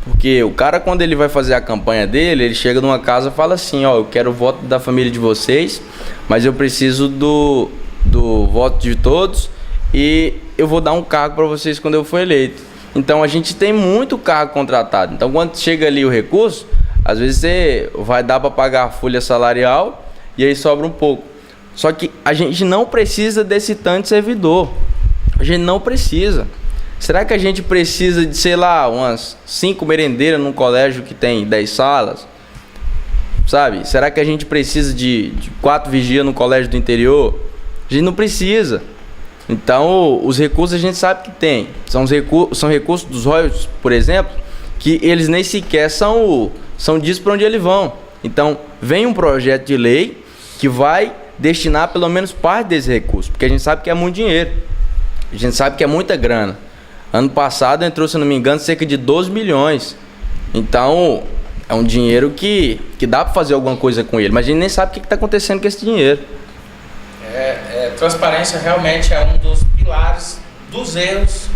Porque o cara, quando ele vai fazer a campanha dele, ele chega numa casa e fala assim, ó, eu quero o voto da família de vocês, mas eu preciso do voto de todos e eu vou dar um cargo para vocês quando eu for eleito. Então a gente tem muito cargo contratado. Então quando chega ali o recurso, às vezes você vai dar para pagar a folha salarial e aí sobra um pouco. Só que a gente não precisa desse tanto servidor. A gente não precisa. Será que a gente precisa de, sei lá, umas 5 merendeiras num colégio que tem 10 salas? Sabe? Será que a gente precisa de 4 vigias no colégio do interior? A gente não precisa. Então, os recursos a gente sabe que tem. São recursos dos royalties, por exemplo, que eles nem sequer são disso para onde eles vão. Então, vem um projeto de lei que vai destinar pelo menos parte desse recurso, porque a gente sabe que é muito dinheiro. A gente sabe que é muita grana. Ano passado entrou, se não me engano, cerca de 12 milhões. Então, é um dinheiro que dá para fazer alguma coisa com ele, mas a gente nem sabe o que está acontecendo com esse dinheiro. Transparência realmente é um dos pilares dos erros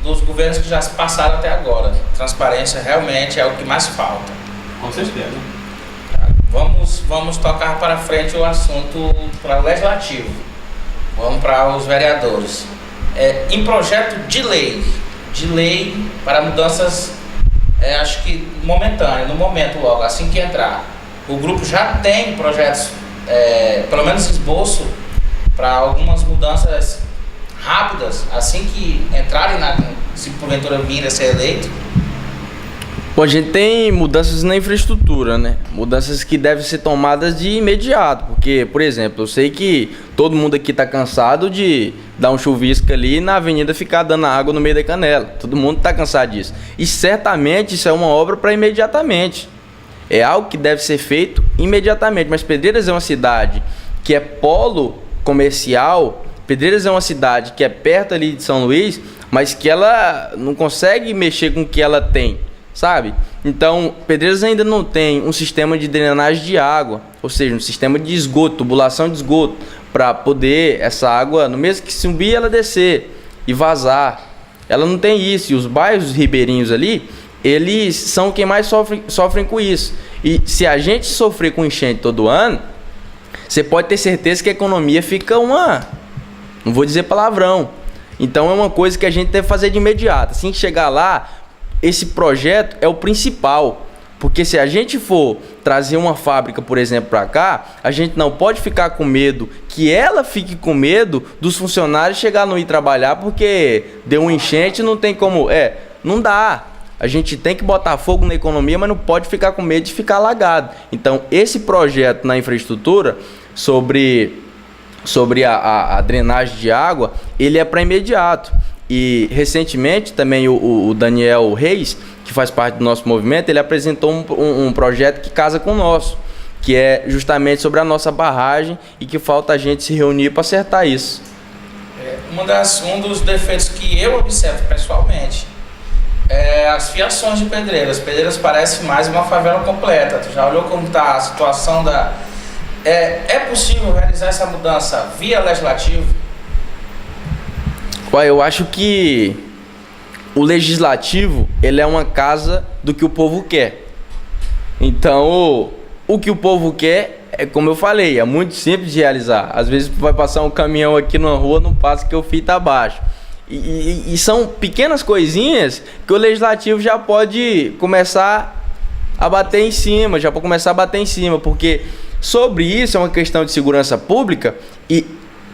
dos governos que já se passaram até agora. Transparência realmente é o que mais falta. Com certeza. Vamos tocar para frente o assunto para o legislativo. Vamos para os vereadores. Em projeto de lei para mudanças, acho que momentâneas, no momento logo, assim que entrar. O grupo já tem projetos, pelo menos esboço, para algumas mudanças rápidas, assim que entrarem, se porventura vir a ser eleito. Bom, a gente tem mudanças na infraestrutura, né? Mudanças que devem ser tomadas de imediato, porque, por exemplo, eu sei que todo mundo aqui está cansado de dar um chuvisco ali e na avenida ficar dando água no meio da canela. Todo mundo está cansado disso. E certamente isso é uma obra para imediatamente. É algo que deve ser feito imediatamente. Mas Pedreiras é uma cidade que é polo comercial. Pedreiras é uma cidade que é perto ali de São Luís, mas que ela não consegue mexer com o que ela tem. Sabe? Então, Pedreiras ainda não tem um sistema de drenagem de água, ou seja, um sistema de esgoto, tubulação de esgoto, para poder essa água, no mesmo que subir, ela descer e vazar. Ela não tem isso, e os bairros ribeirinhos ali, eles são quem mais sofrem com isso. E se a gente sofrer com enchente todo ano, você pode ter certeza que a economia fica não vou dizer palavrão. Então é uma coisa que a gente deve fazer de imediato. Assim que chegar lá, esse projeto é o principal, porque se a gente for trazer uma fábrica, por exemplo, para cá, a gente não pode ficar com medo, que ela fique com medo dos funcionários chegar não ir trabalhar porque deu um enchente, não tem como, não dá. A gente tem que botar fogo na economia, mas não pode ficar com medo de ficar alagado. Então, esse projeto na infraestrutura sobre a drenagem de água, ele é para imediato. E recentemente também o Daniel Reis, que faz parte do nosso movimento, ele apresentou um projeto que casa com o nosso, que é justamente sobre a nossa barragem e que falta a gente se reunir para acertar isso. Um dos defeitos que eu observo pessoalmente é as fiações de Pedreiras. Pedreiras parece mais uma favela completa. Tu já olhou como está a situação da... É possível realizar essa mudança via legislativo? Eu acho que o legislativo, ele é uma casa do que o povo quer. Então, o que o povo quer, como eu falei, é muito simples de realizar. Às vezes vai passar um caminhão aqui na rua, não passa que o fio tá abaixo. E são pequenas coisinhas que o legislativo já pode começar a bater em cima, porque sobre isso é uma questão de segurança pública e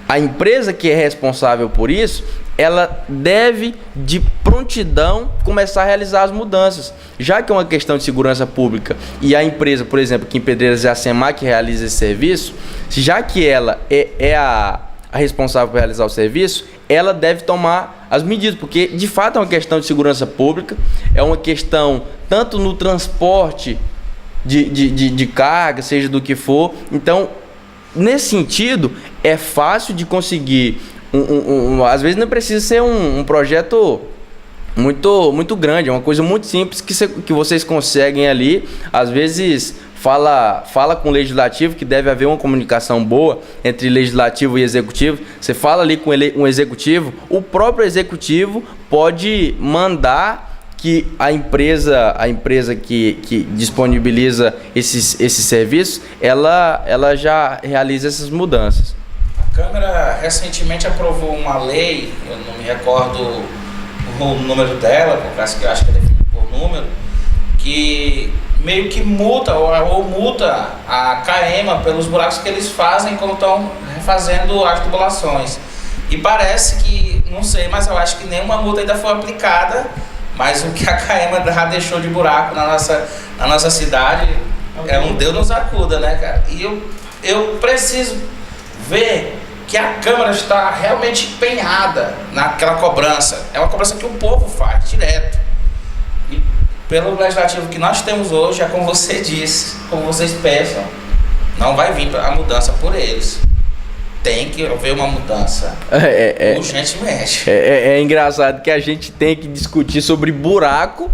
a empresa que é responsável por isso, ela deve de prontidão começar a realizar as mudanças. Já que é uma questão de segurança pública e a empresa, por exemplo, que em Pedreiras é a SEMAC que realiza esse serviço, já que ela é a responsável por realizar o serviço, ela deve tomar as medidas, porque de fato é uma questão de segurança pública, é uma questão tanto no transporte de carga, seja do que for. Então, nesse sentido, é fácil de conseguir às vezes não precisa ser um projeto muito grande, é uma coisa muito simples que vocês conseguem ali. Às vezes fala com o legislativo, que deve haver uma comunicação boa entre legislativo e executivo. Você fala ali com um executivo, o próprio executivo pode mandar que a empresa que disponibiliza esses serviços, ela já realiza essas mudanças. A Câmara recentemente aprovou uma lei, eu não me recordo o número dela, por causa que eu acho que é definido por número, que meio que multa ou multa a CAEMA pelos buracos que eles fazem quando estão refazendo as tubulações. E parece que, não sei, mas eu acho que nenhuma multa ainda foi aplicada, mas o que a CAEMA já deixou de buraco na nossa cidade é um Deus nos acuda, né, cara? E eu preciso ver que a Câmara está realmente empenhada naquela cobrança. É uma cobrança que o povo faz direto. E pelo legislativo que nós temos hoje, é como você disse, como vocês pensam, não vai vir a mudança por eles. Tem que haver uma mudança urgentemente. É engraçado que a gente tem que discutir sobre buraco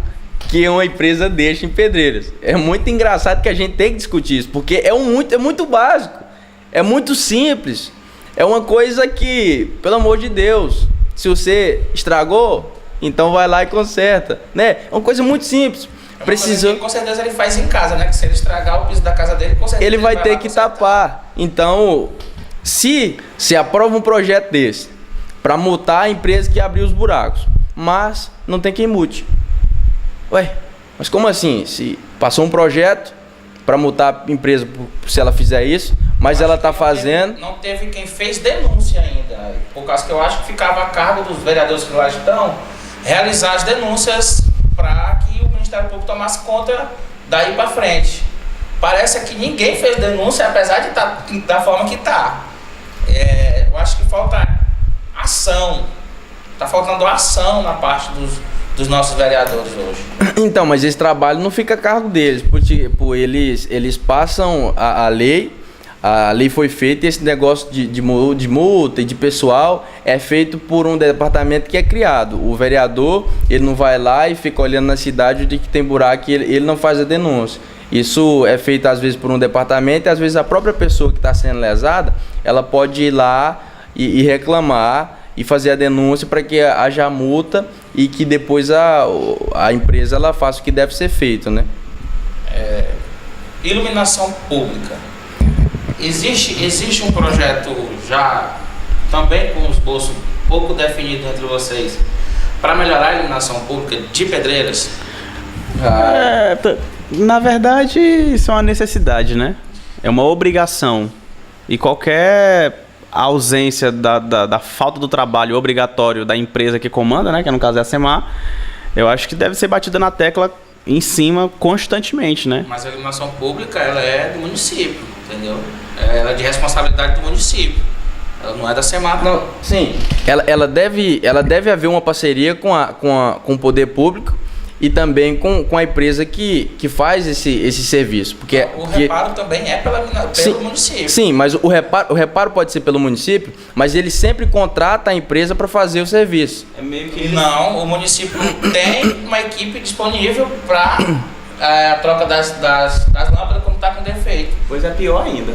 que uma empresa deixa em Pedreiras. É muito engraçado que a gente tem que discutir isso, porque é muito básico, é muito simples. É uma coisa que, pelo amor de Deus, se você estragou, então vai lá e conserta, né? É uma coisa muito simples. Precisou. Com certeza ele faz em casa, né? Que se ele estragar o piso da casa dele, com certeza ele vai ter que tapar. Então, se aprova um projeto desse para multar a empresa que abriu os buracos, mas não tem quem mute. Ué, mas como assim? Se passou um projeto para multar a empresa se ela fizer isso, mas ela está fazendo... Não teve quem fez denúncia ainda, por causa que eu acho que ficava a cargo dos vereadores que lá estão realizar as denúncias para que o Ministério Público tomasse conta daí para frente. Parece que ninguém fez denúncia, apesar de estar da forma que está. Eu acho que falta ação, está faltando ação na parte dos nossos vereadores hoje. Então, mas esse trabalho não fica a cargo deles, porque eles passam a lei foi feita e esse negócio de multa e de pessoal é feito por um departamento que é criado. O vereador, ele não vai lá e fica olhando na cidade de que tem buraco e ele não faz a denúncia. Isso é feito às vezes por um departamento e às vezes a própria pessoa que está sendo lesada, ela pode ir lá e reclamar e fazer a denúncia para que haja multa e que depois a empresa ela faça o que deve ser feito, né? Iluminação pública. Existe um projeto já também com os bolsos pouco definidos entre vocês para melhorar a iluminação pública de Pedreiras? Na verdade, isso é uma necessidade, né? É uma obrigação. E qualquer ausência da falta do trabalho obrigatório da empresa que comanda, né? Que no caso é a SEMAR, eu acho que deve ser batida na tecla em cima constantemente, né? Mas a iluminação pública, ela é do município, entendeu? Ela é de responsabilidade do município. Ela não é da SEMAR. Não, sim. Ela deve haver uma parceria com o poder público e também com a empresa que faz esse serviço. Porque, reparo também é pelo município. Sim, mas o reparo pode ser pelo município, mas ele sempre contrata a empresa para fazer o serviço. É meio que não, o município tem uma equipe disponível para a troca das lâmpadas quando está com defeito. Pois é, pior ainda.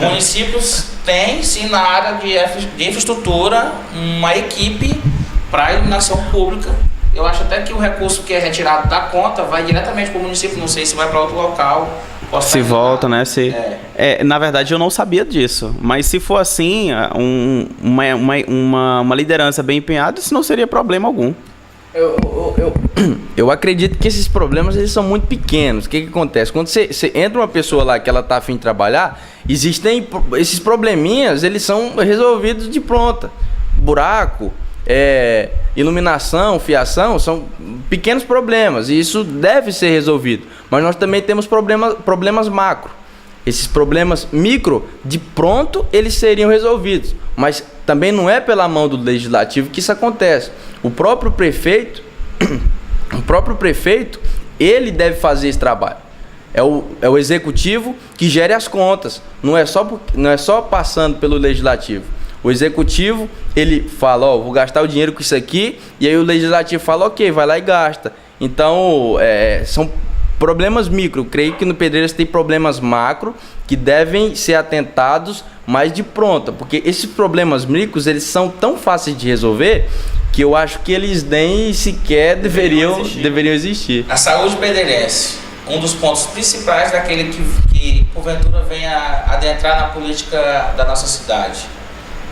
Municípios têm, sim, na área de infraestrutura, uma equipe para iluminação pública. Eu acho até que o recurso que é retirado da conta vai diretamente para o município, não sei se vai para outro local. Se volta, né? Na verdade, eu não sabia disso. Mas se for assim, uma liderança bem empenhada, isso não seria problema algum. Eu acredito que esses problemas eles são muito pequenos. O que acontece? Quando você entra uma pessoa lá que ela está a fim de trabalhar, existem esses probleminhas, eles são resolvidos de pronta. Buraco, iluminação, fiação, são pequenos problemas e isso deve ser resolvido. Mas nós também temos problemas macro. Esses problemas micro, de pronto, eles seriam resolvidos. Mas também não é pela mão do legislativo que isso acontece. O próprio prefeito, ele deve fazer esse trabalho. É o executivo que gere as contas. Não é só passando pelo legislativo. O executivo, ele fala, ó, vou gastar o dinheiro com isso aqui, e aí o legislativo fala, ok, vai lá e gasta. Então, são problemas micro. Eu creio que no Pedreiras tem problemas macro que devem ser atentados mais de pronta, porque esses problemas micros, eles são tão fáceis de resolver que eu acho que eles nem sequer deveriam existir. A saúde pedreirense, um dos pontos principais daquele que porventura venha adentrar na política da nossa cidade.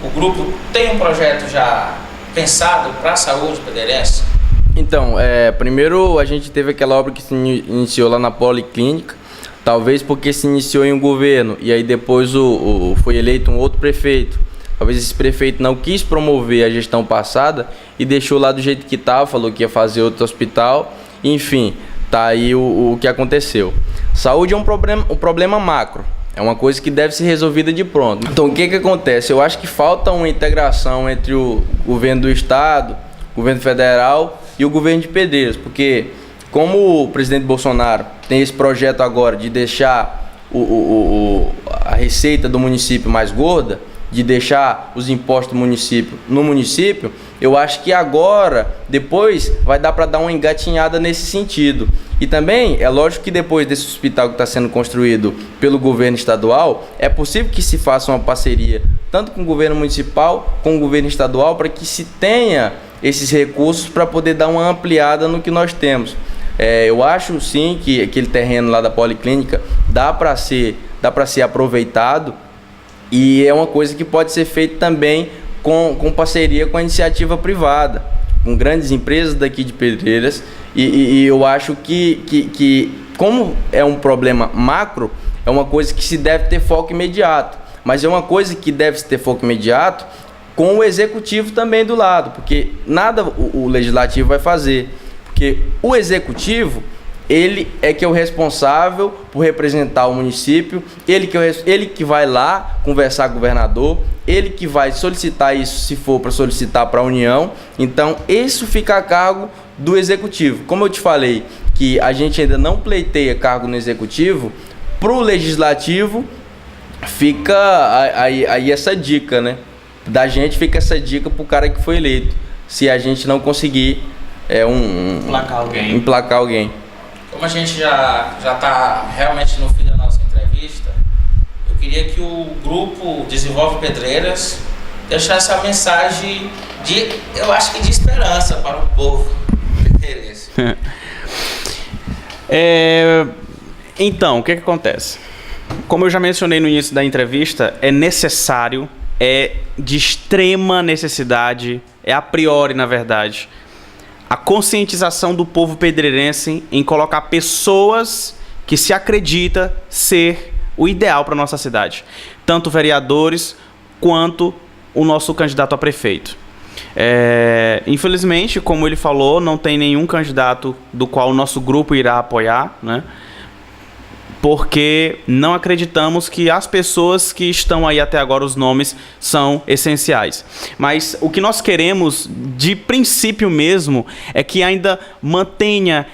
O grupo tem um projeto já pensado para a saúde pedreirense? Então, primeiro a gente teve aquela obra que se iniciou lá na Policlínica, talvez porque se iniciou em um governo e aí depois foi eleito um outro prefeito. Talvez esse prefeito não quis promover a gestão passada e deixou lá do jeito que estava, falou que ia fazer outro hospital, enfim, tá aí o que aconteceu. Saúde é um problema macro, é uma coisa que deve ser resolvida de pronto. Então o que acontece? Eu acho que falta uma integração entre o governo do estado, o governo federal e o governo de Pedreiras, porque como o presidente Bolsonaro tem esse projeto agora de deixar a receita do município mais gorda, de deixar os impostos do município no município, eu acho que agora, depois, vai dar para dar uma engatinhada nesse sentido. E também, é lógico que depois desse hospital que está sendo construído pelo governo estadual, é possível que se faça uma parceria, tanto com o governo municipal, com o governo estadual, para que se tenha esses recursos para poder dar uma ampliada no que nós temos. Eu acho sim que aquele terreno lá da Policlínica dá para ser aproveitado, e é uma coisa que pode ser feita também com parceria com a iniciativa privada, com grandes empresas daqui de Pedreiras, e eu acho que como é um problema macro, é uma coisa que se deve ter foco imediato, mas é uma coisa que deve ter foco imediato com o executivo também do lado, porque nada o legislativo vai fazer, porque o executivo, ele é que é o responsável por representar o município, ele que vai lá conversar com o governador, ele que vai solicitar isso se for para solicitar para a União. Então isso fica a cargo do executivo. Como eu te falei que a gente ainda não pleiteia cargo no executivo, para o legislativo fica aí essa dica, né? Da gente fica essa dica para o cara que foi eleito, se a gente não conseguir emplacar alguém. Como a gente já está realmente no fim da nossa entrevista, eu queria que o grupo Desenvolve Pedreiras deixasse a mensagem eu acho que de esperança para o povo pedreirense. Então, o que acontece? Como eu já mencionei no início da entrevista, é necessário, é de extrema necessidade, é a priori, na verdade, a conscientização do povo pedreirense em colocar pessoas que se acredita ser o ideal para a nossa cidade. Tanto vereadores quanto o nosso candidato a prefeito. Infelizmente, como ele falou, não tem nenhum candidato do qual o nosso grupo irá apoiar, né? Porque não acreditamos que as pessoas que estão aí até agora, os nomes, são essenciais. Mas o que nós queremos, de princípio mesmo, é que ainda mantenha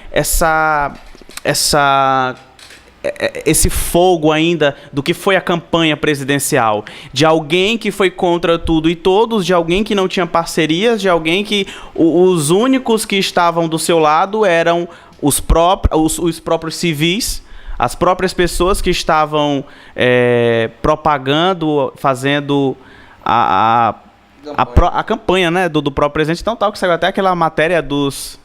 esse fogo ainda do que foi a campanha presidencial, de alguém que foi contra tudo e todos, de alguém que não tinha parcerias, de alguém que os únicos que estavam do seu lado eram os próprios civis, as próprias pessoas que estavam propagando, fazendo a campanha, né, do próprio presidente. Então, tal que saiu até aquela matéria dos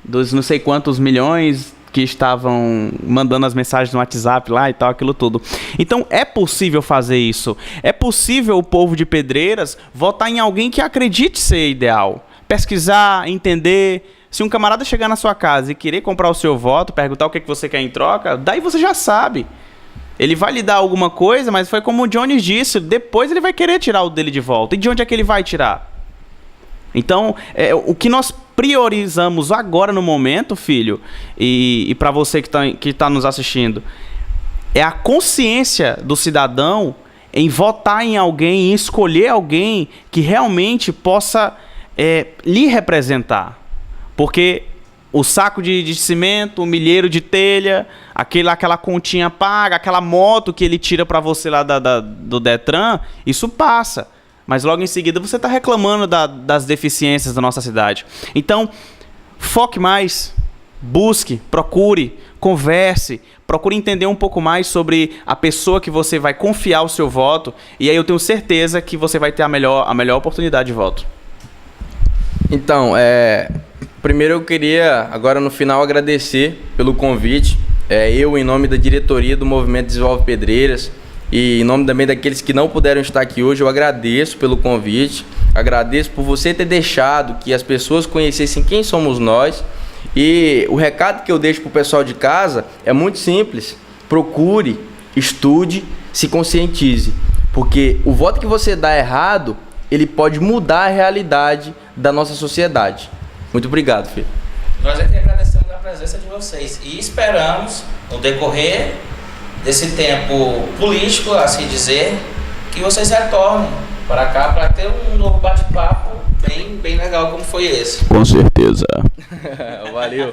não sei quantos milhões que estavam mandando as mensagens no WhatsApp lá e tal, aquilo tudo. Então, é possível fazer isso. É possível o povo de Pedreiras votar em alguém que acredite ser ideal. Pesquisar, entender. Se um camarada chegar na sua casa e querer comprar o seu voto, perguntar o que você quer em troca, daí você já sabe. Ele vai lhe dar alguma coisa, mas foi como o Jones disse, depois ele vai querer tirar o dele de volta. E de onde é que ele vai tirar? Então, o que nós priorizamos agora no momento, filho, e para você que tá nos assistindo, é a consciência do cidadão em votar em alguém, em escolher alguém que realmente possa lhe representar. Porque o saco de cimento, o milheiro de telha, aquela continha paga, aquela moto que ele tira para você lá do Detran, isso passa. mas logo em seguida você está reclamando das deficiências da nossa cidade. Então, foque mais, busque, procure, converse, procure entender um pouco mais sobre a pessoa que você vai confiar o seu voto, e aí eu tenho certeza que você vai ter a melhor oportunidade de voto. Então, primeiro eu queria, agora no final, agradecer pelo convite. Eu, em nome da diretoria do Movimento Desenvolve Pedreiras, e em nome também daqueles que não puderam estar aqui hoje, eu agradeço pelo convite, agradeço por você ter deixado que as pessoas conhecessem quem somos nós. E o recado que eu deixo para o pessoal de casa é muito simples: procure, estude, se conscientize, porque o voto que você dá errado, ele pode mudar a realidade da nossa sociedade. Muito obrigado, filho. Nós aqui agradecemos a presença de vocês e esperamos, no decorrer desse tempo político, assim dizer, que vocês retornem para cá para ter um novo bate-papo bem legal como foi esse. Com certeza. Valeu.